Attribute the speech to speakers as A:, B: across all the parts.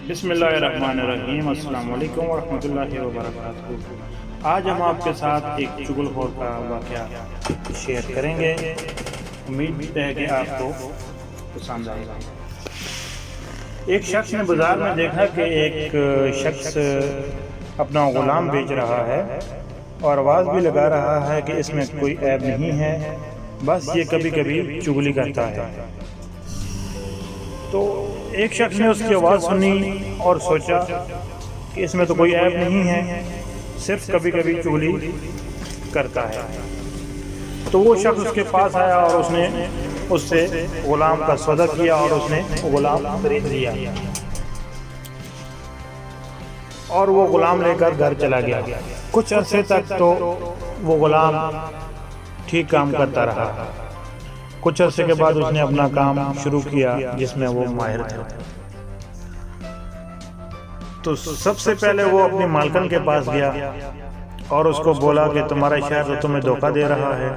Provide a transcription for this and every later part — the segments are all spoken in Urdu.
A: بسم اللہ الرحمن الرحیم۔ السلام علیکم ورحمۃ اللہ وبرکاتہ۔ آج ہم آپ کے ساتھ ایک چغل خور کا واقعہ شیئر کریں گے۔ امید ہے کہ آپ کو پسند آئے گا۔ ایک شخص نے بازار میں دیکھا کہ ایک شخص اپنا غلام بیچ رہا ہے اور آواز بھی لگا رہا ہے کہ اس میں کوئی عیب نہیں ہے، بس یہ کبھی کبھی چغلی کرتا ہے۔ تو ایک شخص نے اس کی آواز سنی اور سوچا کہ اس میں تو کوئی عیب نہیں ہے، صرف کبھی کبھی چغلی کرتا ہے۔ تو وہ شخص اس کے پاس آیا اور اس نے اس سے غلام کا سودا کیا اور اس نے غلام خرید لیا اور وہ غلام لے کر گھر چلا گیا۔ کچھ عرصے تک تو وہ غلام ٹھیک کام کرتا رہا۔ کچھ عرصے کے بعد اس نے اپنا کام شروع کیا جس میں وہ ماہر تھا۔ تو سب سے پہلے وہ اپنی مالکن کے پاس گیا اور اس کو بولا کہ تمہارا شہر تو تمہیں دھوکہ دے رہا ہے،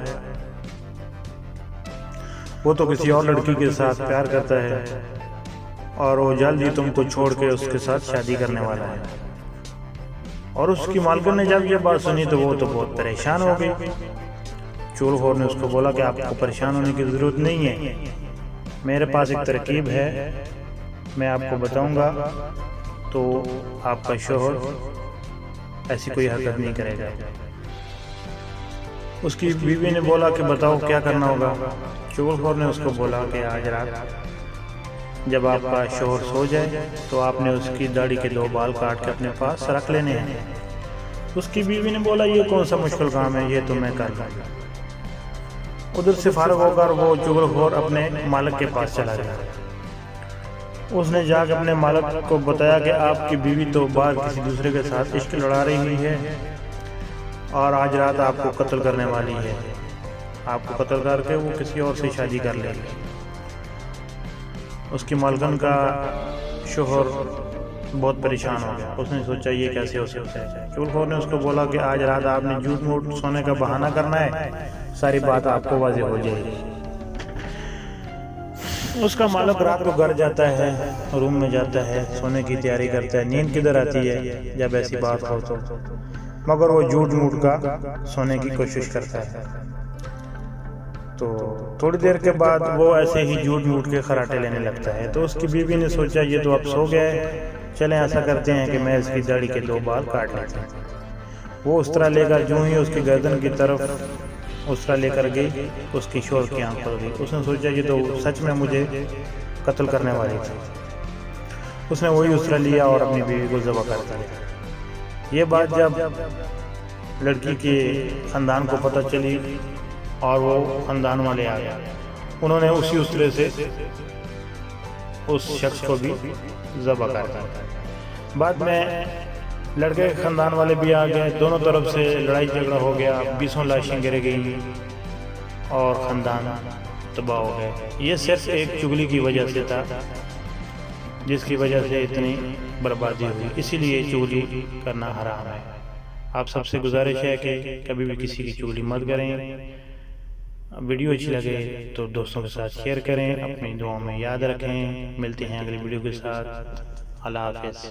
A: وہ تو کسی اور لڑکی کے ساتھ پیار کرتا ہے اور وہ جلد ہی تم کو چھوڑ کے اس کے ساتھ شادی کرنے والا ہے۔ اور اس کی مالکن نے جب یہ بات سنی تو وہ تو بہت پریشان ہو گئی۔ چغل خور نے اس کو بولا کہ آپ کو پریشان ہونے کی ضرورت نہیں ہے، میرے پاس ایک ترکیب ہے، میں آپ کو بتاؤں گا تو آپ کا شوہر ایسی کوئی حرکت نہیں کرے گا۔ اس کی بیوی نے بولا کہ بتاؤ کیا کرنا ہوگا۔ چغل خور نے اس کو بولا کہ آج رات جب آپ کا شوہر سو جائے تو آپ نے اس کی داڑھی کے 2 بال کاٹ کے اپنے پاس رکھ لینے ہیں۔ اس کی بیوی نے بولا یہ کون سا مشکل کام ہے، یہ تو میں کر لوں گا۔ ادھر سے فارغ ہو کر وہ چغل خور اپنے مالک کے پاس چلا گیا۔ اس نے جا کے اپنے مالک کو بتایا کہ آپ کی بیوی تو بعد کسی دوسرے کے ساتھ عشق لڑا رہی ہوئی ہے اور آج رات آپ کو قتل کرنے والی ہے، آپ کو قتل کر کے وہ کسی اور سے شادی کر لے گی۔ اس کی مالکن کا شوہر بہت پریشان ہو گیا۔ اس نے سوچا یہ کیسے ہو سکتا ہے۔ چغل خور نے اس کو بولا کہ آج رات آپ نے جھوٹ موٹ سونے کا بہانہ کرنا ہے، ساری بات آپ کو واضح ہو جائے گی۔ اس کا مالک رات کو گھر جاتا ہے، روم میں جاتا ہے، سونے کی تیاری کرتا ہے۔ نیند کدھر آتی ہے جب ایسی بات ہو تو، مگر وہ جھوٹ موٹ کا سونے کی کوشش کرتا ہے۔ تو تھوڑی دیر کے بعد وہ ایسے ہی جھوٹ موٹ کے خراٹے لینے لگتا ہے۔ تو اس کی بیوی نے سوچا یہ تو اب سو گیا ہے، چلیں ایسا کرتے ہیں کہ میں اس کی داڑھی کے 2 بال کاٹ لیتا ہوں۔ وہ اس طرح لے کر جو ہی اس کی گردن کی طرف اس طرح لے کر گئی، اس کی شوہر کی آنکھ کھل گئی۔ اس نے سوچا یہ تو سچ میں مجھے قتل کرنے والی تھی۔ اس نے وہی اس طرح لیا اور اپنی بیوی کو ذبح کر دیا۔ یہ بات جب لڑکی کے خاندان کو پتہ چلی اور وہ خاندان والے آ گئے، انہوں نے اسی اسطرح سے اس شخص کو بھی ذبح کر دیا۔ بعد میں لڑکے کے خاندان والے بھی آ گئے، دونوں طرف سے لڑائی جھگڑا ہو گیا، 20 لاشیں گر گئیں اور خاندان تباہ ہو گئے۔ یہ صرف ایک چغلی کی وجہ سے تھا جس کی وجہ سے اتنی بربادی ہوئی، اسی لیے چغلی کرنا حرام ہے۔ آپ سب سے گزارش ہے کہ کبھی بھی کسی کی چغلی مت کریں۔ ویڈیو اچھی لگے تو دوستوں کے ساتھ شیئر کریں، اپنی دعاؤں میں یاد رکھیں۔ ملتے ہیں اگلی ویڈیو کے ساتھ۔ اللہ حافظ۔